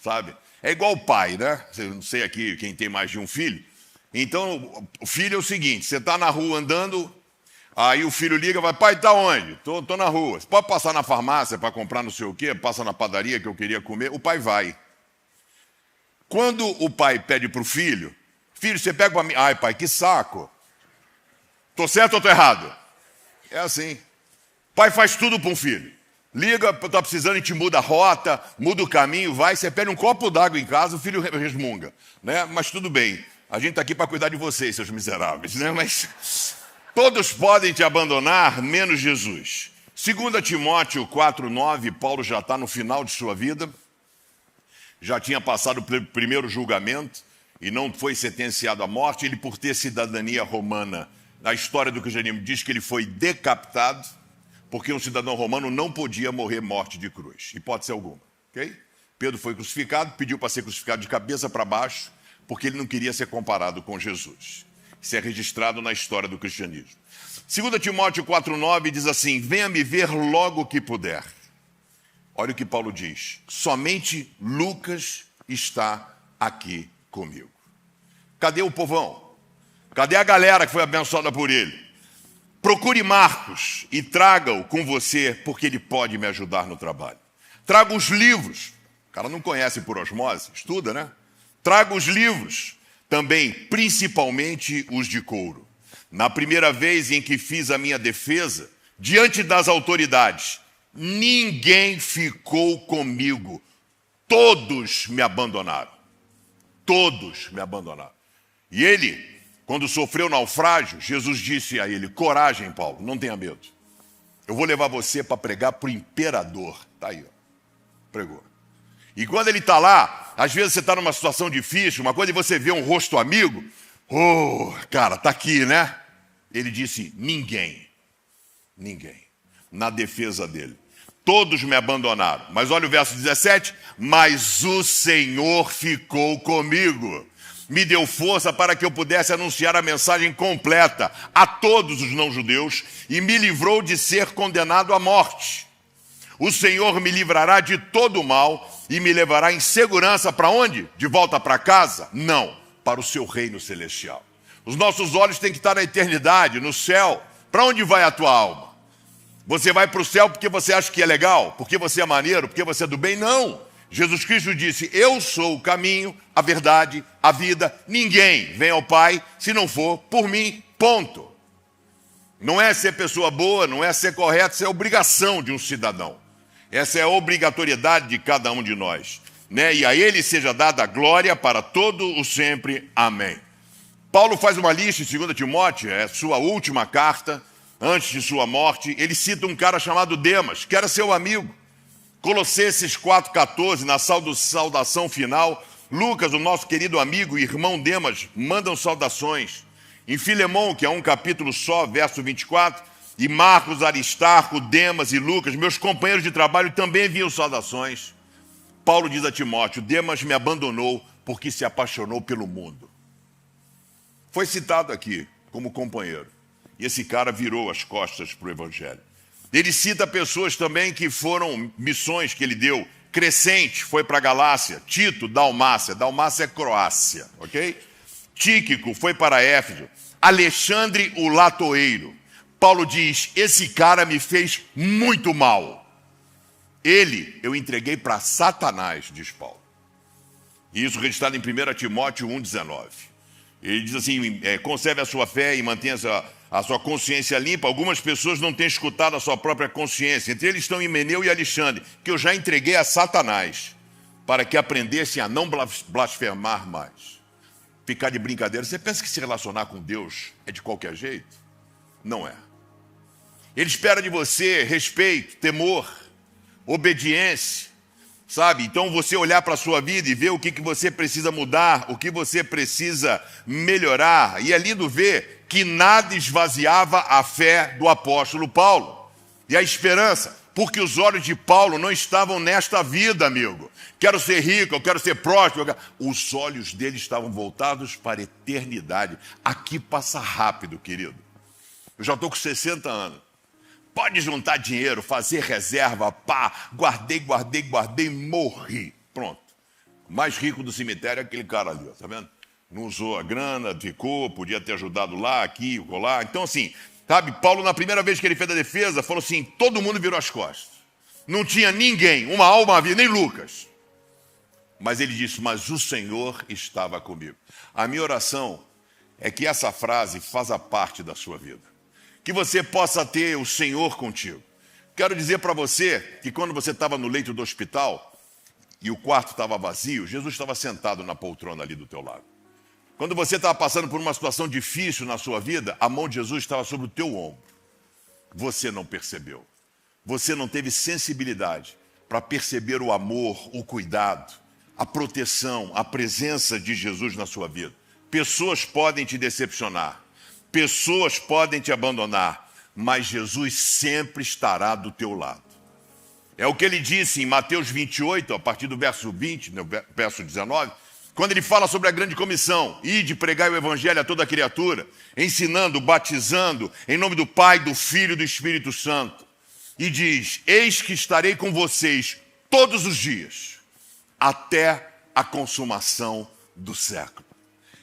sabe? É igual o pai, né? Eu não sei aqui quem tem mais de um filho. Então, o filho é o seguinte: você está na rua andando, aí o filho liga, vai: pai, está onde? Tô na rua. Você pode passar na farmácia para comprar não sei o quê? Passa na padaria que eu queria comer. O pai vai. Quando o pai pede para o filho: filho, você pega para mim. Ai, pai, que saco. Estou certo ou estou errado? É assim. Pai faz tudo para um filho. Liga, está precisando, a gente muda a rota, muda o caminho, vai. Você pede um copo d'água em casa, o filho resmunga, né? Mas tudo bem. A gente está aqui para cuidar de vocês, seus miseráveis, né? Mas todos podem te abandonar, menos Jesus. 2 Timóteo 4,9, Paulo já está no final de sua vida, já tinha passado pelo primeiro julgamento e não foi sentenciado à morte. Ele, por ter cidadania romana, a história do cristianismo diz que ele foi decapitado, porque um cidadão romano não podia morrer morte de cruz, hipótese alguma, ok? Pedro foi crucificado, pediu para ser crucificado de cabeça para baixo, porque ele não queria ser comparado com Jesus. Isso é registrado na história do cristianismo. 2 Timóteo 4,9 diz assim: venha me ver logo que puder. Olha o que Paulo diz: somente Lucas está aqui comigo. Cadê o povão? Cadê a galera que foi abençoada por ele? Procure Marcos e traga-o com você, porque ele pode me ajudar no trabalho. Traga os livros. O cara não conhece por osmose, estuda, né? Traga os livros, também, principalmente os de couro. Na primeira vez em que fiz a minha defesa, diante das autoridades, ninguém ficou comigo. Todos me abandonaram. Todos me abandonaram. E ele, quando sofreu naufrágio, Jesus disse a ele: coragem, Paulo, não tenha medo. Eu vou levar você para pregar para o imperador. Está aí, ó. Pregou. E quando ele está lá, às vezes você está numa situação difícil, uma coisa, e você vê um rosto amigo, cara, está aqui, né? Ele disse: ninguém, na defesa dele. Todos me abandonaram. Mas olha o verso 17: mas o Senhor ficou comigo. Me deu força para que eu pudesse anunciar a mensagem completa a todos os não-judeus e me livrou de ser condenado à morte. O Senhor me livrará de todo o mal e me levará em segurança para onde? De volta para casa? Não, para o seu reino celestial. Os nossos olhos têm que estar na eternidade, no céu. Para onde vai a tua alma? Você vai para o céu porque você acha que é legal? Porque você é maneiro? Porque você é do bem? Não. Jesus Cristo disse: eu sou o caminho, a verdade, a vida. Ninguém vem ao Pai se não for por mim, ponto. Não é ser pessoa boa, não é ser correto, isso é obrigação de um cidadão. Essa é a obrigatoriedade de cada um de nós, né? E a ele seja dada a glória para todo o sempre. Amém. Paulo faz uma lista em 2 Timóteo, é sua última carta, antes de sua morte. Ele cita um cara chamado Demas, que era seu amigo. Colossenses 4,14, na saudação final, Lucas, o nosso querido amigo e irmão Demas, mandam saudações. Em Filemão, que é um capítulo só, verso 24, e Marcos, Aristarco, Demas e Lucas, meus companheiros de trabalho, também enviam saudações. Paulo diz a Timóteo: Demas me abandonou porque se apaixonou pelo mundo. Foi citado aqui como companheiro. E esse cara virou as costas para o evangelho. Ele cita pessoas também que foram missões que ele deu. Crescente foi para a Galácia. Tito, Dalmácia. Dalmácia é Croácia, ok? Tíquico foi para Éfeso. Alexandre, o latoeiro. Paulo diz: esse cara me fez muito mal. Ele eu entreguei para Satanás, diz Paulo. E isso registrado em 1 Timóteo 1,19. Ele diz assim: conserve a sua fé e mantenha a sua consciência limpa. Algumas pessoas não têm escutado a sua própria consciência. Entre eles estão Himeneu e Alexandre, que eu já entreguei a Satanás. para que aprendessem a não blasfemar mais. Ficar de brincadeira. Você pensa que se relacionar com Deus é de qualquer jeito? Não é. Ele espera de você respeito, temor, obediência, sabe? Então você olhar para a sua vida e ver o que você precisa mudar, o que você precisa melhorar. E é lindo ver que nada esvaziava a fé do apóstolo Paulo e a esperança, porque os olhos de Paulo não estavam nesta vida, amigo. Quero ser rico, eu quero ser próspero. Os olhos dele estavam voltados para a eternidade. Aqui passa rápido, querido. Eu já estou com 60 anos. Pode juntar dinheiro, fazer reserva, pá, guardei, morri. Pronto. O mais rico do cemitério é aquele cara ali, ó, tá vendo? Não usou a grana, ficou, podia ter ajudado lá, aqui, lá. Então, assim, sabe, Paulo, na primeira vez que ele fez a defesa, falou assim, todo mundo virou as costas. Não tinha ninguém, uma alma havia, nem Lucas. Mas ele disse, mas o Senhor estava comigo. A minha oração é que essa frase faça parte da sua vida. Que você possa ter o Senhor contigo. Quero dizer para você que quando você estava no leito do hospital e o quarto estava vazio, Jesus estava sentado na poltrona ali do teu lado. Quando você estava passando por uma situação difícil na sua vida, a mão de Jesus estava sobre o teu ombro. Você não percebeu. Você não teve sensibilidade para perceber o amor, o cuidado, a proteção, a presença de Jesus na sua vida. Pessoas podem te decepcionar. Pessoas podem te abandonar, mas Jesus sempre estará do teu lado. É o que ele disse em Mateus 28, a partir do verso 20, no verso 19, quando ele fala sobre a grande comissão, ide pregai o evangelho a toda criatura, ensinando, batizando, em nome do Pai, do Filho e do Espírito Santo. E diz, eis que estarei com vocês todos os dias, até a consumação do século.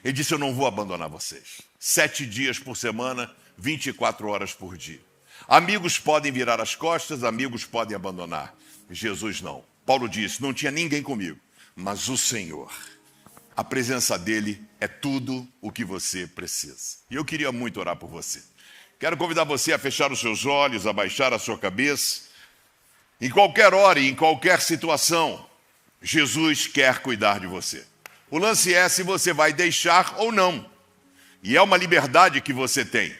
Ele disse, eu não vou abandonar vocês. 7 dias por semana, 24 horas por dia. Amigos podem virar as costas, amigos podem abandonar. Jesus não. Paulo disse, não tinha ninguém comigo, mas o Senhor. A presença dele é tudo o que você precisa. E eu queria muito orar por você. Quero convidar você a fechar os seus olhos, a baixar a sua cabeça. Em qualquer hora e em qualquer situação, Jesus quer cuidar de você. O lance é se você vai deixar ou não. E é uma liberdade que você tem.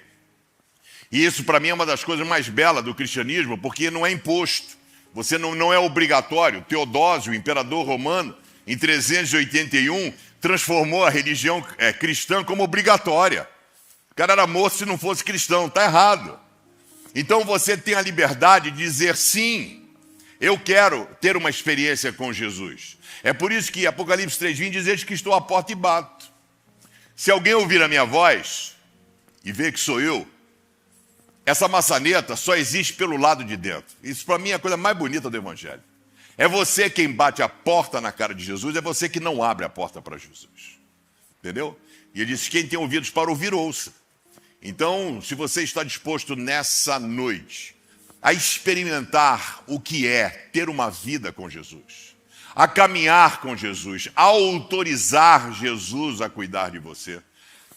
E isso para mim é uma das coisas mais belas do cristianismo, porque não é imposto. Você não é obrigatório. Teodósio, o imperador romano, em 381, transformou a religião cristã como obrigatória. O cara era morto se não fosse cristão, está errado. Então você tem a liberdade de dizer sim, eu quero ter uma experiência com Jesus. É por isso que Apocalipse 3:20 diz que estou à porta e bato. Se alguém ouvir a minha voz e ver que sou eu, essa maçaneta só existe pelo lado de dentro. Isso para mim é a coisa mais bonita do Evangelho. É você quem bate a porta na cara de Jesus, é você que não abre a porta para Jesus. Entendeu? E ele disse, quem tem ouvidos para ouvir, ouça. Então, se você está disposto nessa noite a experimentar o que é ter uma vida com Jesus, a caminhar com Jesus, a autorizar Jesus a cuidar de você.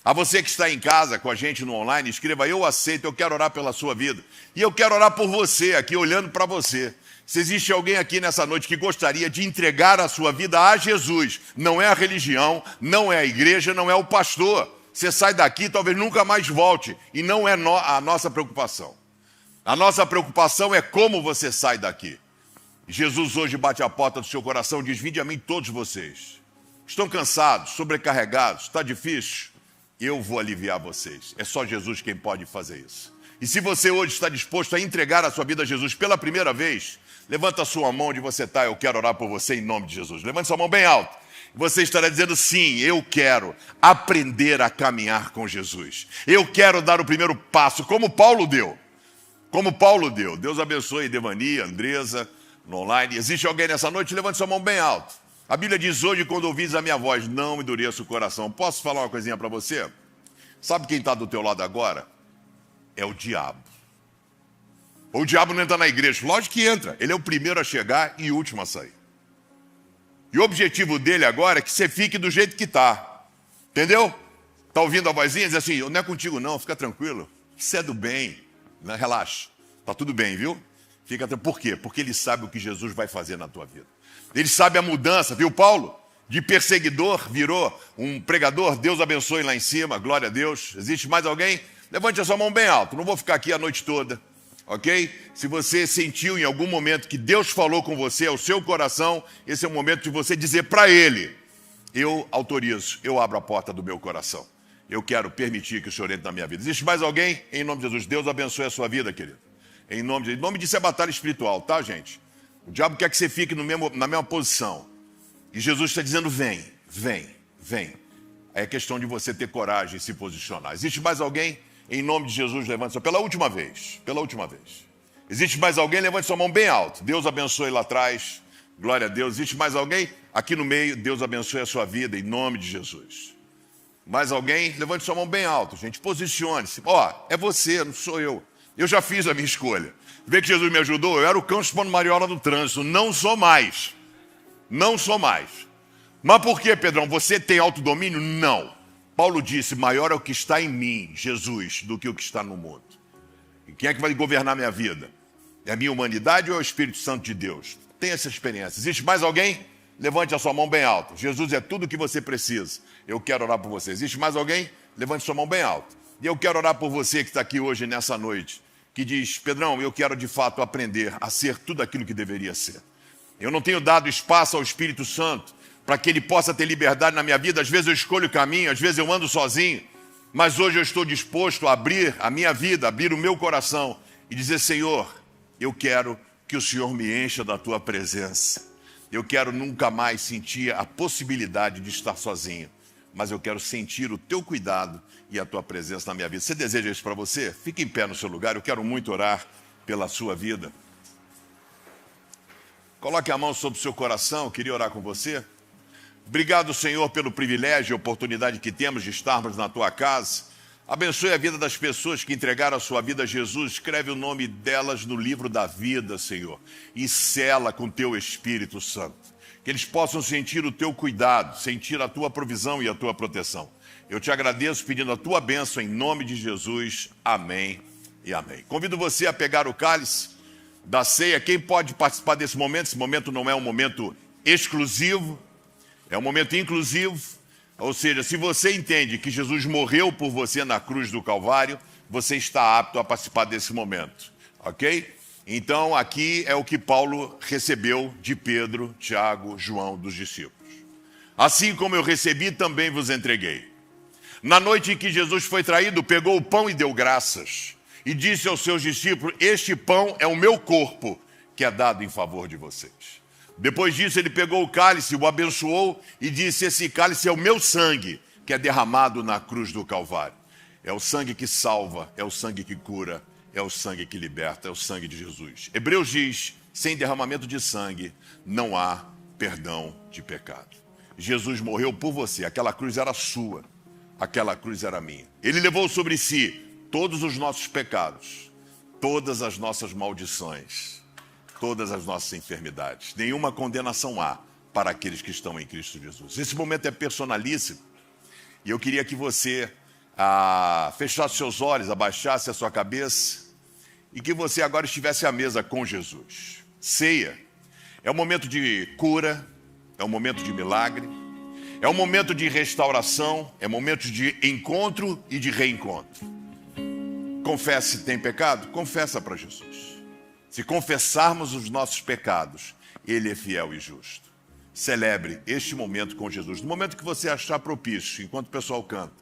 A você que está em casa com a gente no online, escreva, eu aceito, eu quero orar pela sua vida. E eu quero orar por você, aqui olhando para você. Se existe alguém aqui nessa noite que gostaria de entregar a sua vida a Jesus, não é a religião, não é a igreja, não é o pastor. Você sai daqui, talvez nunca mais volte. E não é a nossa preocupação. A nossa preocupação é como você sai daqui. Jesus hoje bate a porta do seu coração e diz, vinde a mim todos vocês. Estão cansados, sobrecarregados, está difícil? Eu vou aliviar vocês. É só Jesus quem pode fazer isso. E se você hoje está disposto a entregar a sua vida a Jesus pela primeira vez, levanta a sua mão onde você está, eu quero orar por você em nome de Jesus. Levante sua mão bem alto. Você estará dizendo, sim, eu quero aprender a caminhar com Jesus. Eu quero dar o primeiro passo, como Paulo deu. Como Paulo deu. Deus abençoe Devani, Andresa, no online. Existe alguém nessa noite? Levante sua mão bem alto. A Bíblia diz hoje, quando ouvis a minha voz, não endureça o coração. Posso falar uma coisinha para você? Sabe quem está do teu lado agora? É o diabo. O diabo não entra na igreja. Lógico que entra. Ele é o primeiro a chegar e o último a sair. E o objetivo dele agora é que você fique do jeito que está. Entendeu? Está ouvindo a vozinha? Diz assim, não é contigo não, fica tranquilo. Você é do bem. Relaxa. Está tudo bem, viu? Fica tranquilo. Por quê? Porque ele sabe o que Jesus vai fazer na tua vida. Ele sabe a mudança, viu, Paulo? De perseguidor virou um pregador. Deus abençoe lá em cima, glória a Deus. Existe mais alguém? Levante a sua mão bem alto, não vou ficar aqui a noite toda, ok? Se você sentiu em algum momento que Deus falou com você, ao seu coração, esse é o momento de você dizer para Ele: eu autorizo, eu abro a porta do meu coração. Eu quero permitir que o Senhor entre na minha vida. Existe mais alguém? Em nome de Jesus, Deus abençoe a sua vida, querido. Em nome disso é batalha espiritual, tá, gente? O diabo quer que você fique na mesma posição. E Jesus está dizendo: vem, vem, vem. É questão de você ter coragem e se posicionar. Existe mais alguém? Em nome de Jesus, levante sua mão. Pela última vez. Pela última vez. Existe mais alguém? Levante sua mão bem alto. Deus abençoe lá atrás. Glória a Deus. Existe mais alguém? Aqui no meio, Deus abençoe a sua vida, em nome de Jesus. Mais alguém? Levante sua mão bem alto, gente. Posicione-se. É você, não sou eu. Eu já fiz a minha escolha. Vê que Jesus me ajudou? Eu era o cão chupando mariola no trânsito. Não sou mais. Não sou mais. Mas por que, Pedrão? Você tem autodomínio? Não. Paulo disse: maior é o que está em mim, Jesus, do que o que está no mundo. E quem é que vai governar minha vida? É a minha humanidade ou é o Espírito Santo de Deus? Tem essa experiência. Existe mais alguém? Levante a sua mão bem alta. Jesus é tudo o que você precisa. Eu quero orar por você. Existe mais alguém? Levante sua mão bem alta. E eu quero orar por você que está aqui hoje, nessa noite, que diz: Pedrão, eu quero de fato aprender a ser tudo aquilo que deveria ser. Eu não tenho dado espaço ao Espírito Santo para que ele possa ter liberdade na minha vida. Às vezes eu escolho o caminho, às vezes eu ando sozinho, mas hoje eu estou disposto a abrir a minha vida, abrir o meu coração e dizer: Senhor, eu quero que o Senhor me encha da tua presença. Eu quero nunca mais sentir a possibilidade de estar sozinho, mas eu quero sentir o teu cuidado e a tua presença na minha vida. Você deseja isso para você? Fique em pé no seu lugar. Eu quero muito orar pela sua vida. Coloque a mão sobre o seu coração. Eu queria orar com você. Obrigado, Senhor, pelo privilégio e oportunidade que temos de estarmos na tua casa. Abençoe a vida das pessoas que entregaram a sua vida a Jesus. Escreve o nome delas no livro da vida, Senhor, e sela com teu Espírito Santo. Que eles possam sentir o teu cuidado, sentir a tua provisão e a tua proteção. Eu te agradeço pedindo a tua bênção em nome de Jesus. Amém e amém. Convido você a pegar o cálice da ceia. Quem pode participar desse momento? Esse momento não é um momento exclusivo, é um momento inclusivo. Ou seja, se você entende que Jesus morreu por você na cruz do Calvário, você está apto a participar desse momento, ok? Então, aqui é o que Paulo recebeu de Pedro, Tiago, João, dos discípulos. Assim como eu recebi, também vos entreguei. Na noite em que Jesus foi traído, pegou o pão e deu graças. E disse aos seus discípulos: este pão é o meu corpo, que é dado em favor de vocês. Depois disso, ele pegou o cálice, o abençoou e disse: esse cálice é o meu sangue, que é derramado na cruz do Calvário. É o sangue que salva, é o sangue que cura, é o sangue que liberta, é o sangue de Jesus. Hebreus diz: sem derramamento de sangue não há perdão de pecado. Jesus morreu por você, aquela cruz era sua, aquela cruz era minha. Ele levou sobre si todos os nossos pecados, todas as nossas maldições, todas as nossas enfermidades. Nenhuma condenação há para aqueles que estão em Cristo Jesus. Esse momento é personalíssimo e eu queria que você fechasse seus olhos, abaixasse a sua cabeça e que você agora estivesse à mesa com Jesus. Ceia é um momento de cura, é um momento de milagre, é um momento de restauração, é um momento de encontro e de reencontro. Confesse se tem pecado, confessa para Jesus. Se confessarmos os nossos pecados, Ele é fiel e justo. Celebre este momento com Jesus. No momento que você achar propício, enquanto o pessoal canta,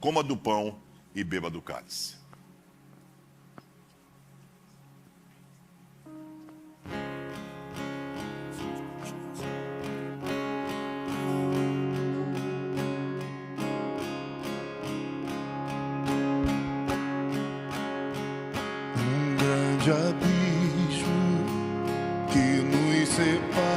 coma do pão e beba do cálice. Um grande abismo que nos separa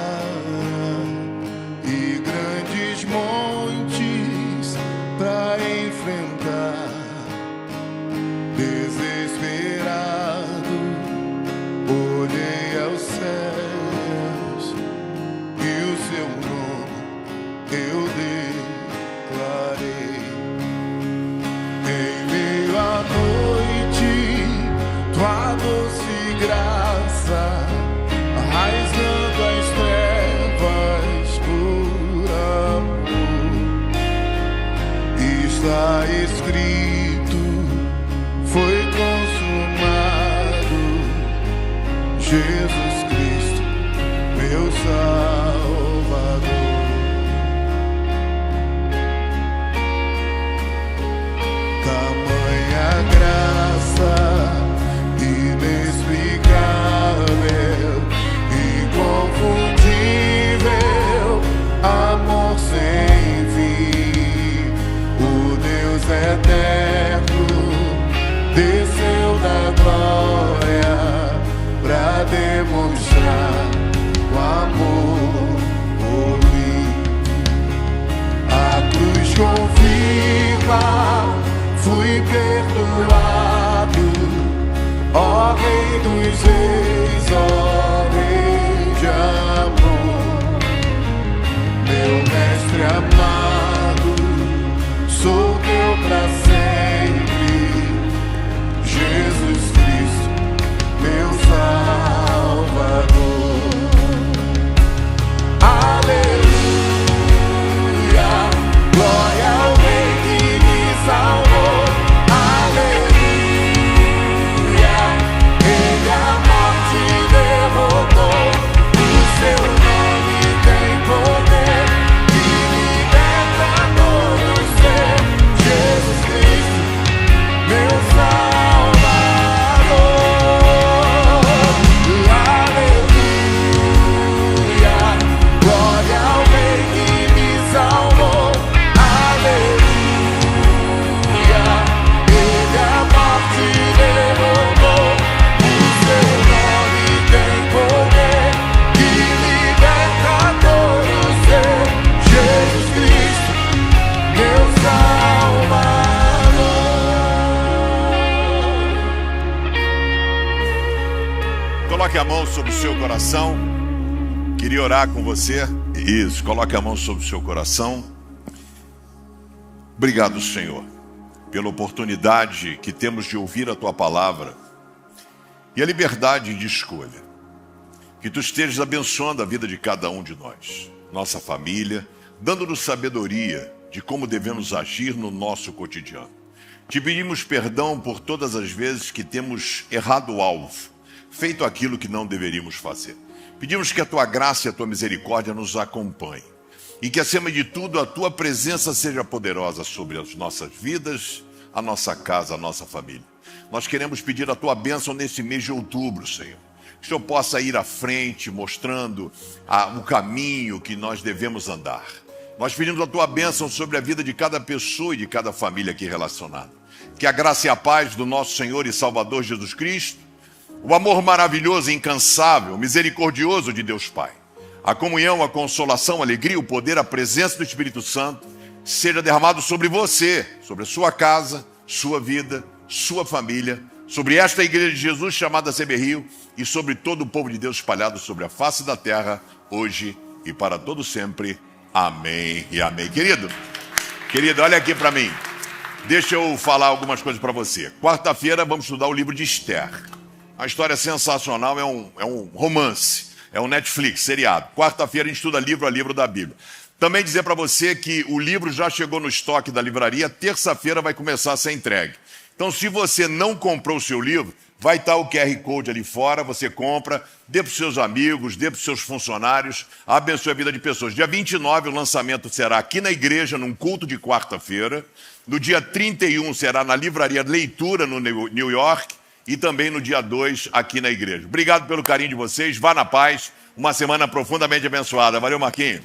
e grandes montes para enfrentar. Desesperado, olhei aos céus e o seu nome eu declarei. Em meio à noite, tua doce graça, arraigando as trevas por amor. Está escrito, foi consumado, Jesus Cristo, meu Salvador. Tamanha graça inexplicável, inconfundível, amor sem fim. O Deus eterno desceu da glória pra demonstrar o amor por mim. A cruz confirma, fui perdoado, ó Rei dos Reis, ó Rei de amor. Meu Mestre amado, sou teu pra sempre, Jesus Cristo, meu Salvador. Aleluia, glória ao Rei que me salvou. Aleluia, Ele a morte derrotou. O seu nome tem poder que liberta todo ser. Jesus Cristo, meu Salvador. Aleluia, glória ao Rei que me salvou. Aleluia, Ele a morte derrotou. O seu nome tem poder que liberta todo ser. Jesus Cristo, meu Salvador. Coloque a mão sobre o seu coração. Queria orar com você. Isso, coloque a mão sobre o seu coração. Obrigado, Senhor, pela oportunidade que temos de ouvir a Tua palavra e a liberdade de escolha. Que Tu estejas abençoando a vida de cada um de nós, nossa família, dando-nos sabedoria de como devemos agir no nosso cotidiano. Te pedimos perdão por todas as vezes que temos errado o alvo, feito aquilo que não deveríamos fazer. Pedimos que a Tua graça e a Tua misericórdia nos acompanhem e que, acima de tudo, a Tua presença seja poderosa sobre as nossas vidas, a nossa casa, a nossa família. Nós queremos pedir a Tua bênção nesse mês de outubro, Senhor. Que o Senhor possa ir à frente, mostrando o caminho que nós devemos andar. Nós pedimos a Tua bênção sobre a vida de cada pessoa e de cada família aqui relacionada. Que a graça e a paz do nosso Senhor e Salvador Jesus Cristo, o amor maravilhoso e incansável, misericordioso de Deus Pai, a comunhão, a consolação, a alegria, o poder, a presença do Espírito Santo seja derramado sobre você, sobre a sua casa, sua vida, sua família, sobre esta igreja de Jesus chamada CB Rio e sobre todo o povo de Deus espalhado sobre a face da terra, hoje e para todo sempre. Amém e amém. Querido, olha aqui para mim. Deixa eu falar algumas coisas para você. Quarta-feira vamos estudar o livro de Esther. Uma história sensacional, é um romance, é um Netflix, seriado. Quarta-feira a gente estuda livro a livro da Bíblia. Também dizer para você que o livro já chegou no estoque da livraria, terça-feira vai começar a ser entregue. Então, se você não comprou o seu livro, vai estar o QR Code ali fora, você compra, dê para os seus amigos, dê para os seus funcionários, abençoe a vida de pessoas. Dia 29 o lançamento será aqui na igreja, num culto de quarta-feira. No dia 31 será na livraria Leitura, no New York. E também no dia 2 aqui na igreja. Obrigado pelo carinho de vocês, vá na paz, uma semana profundamente abençoada. Valeu, Marquinhos.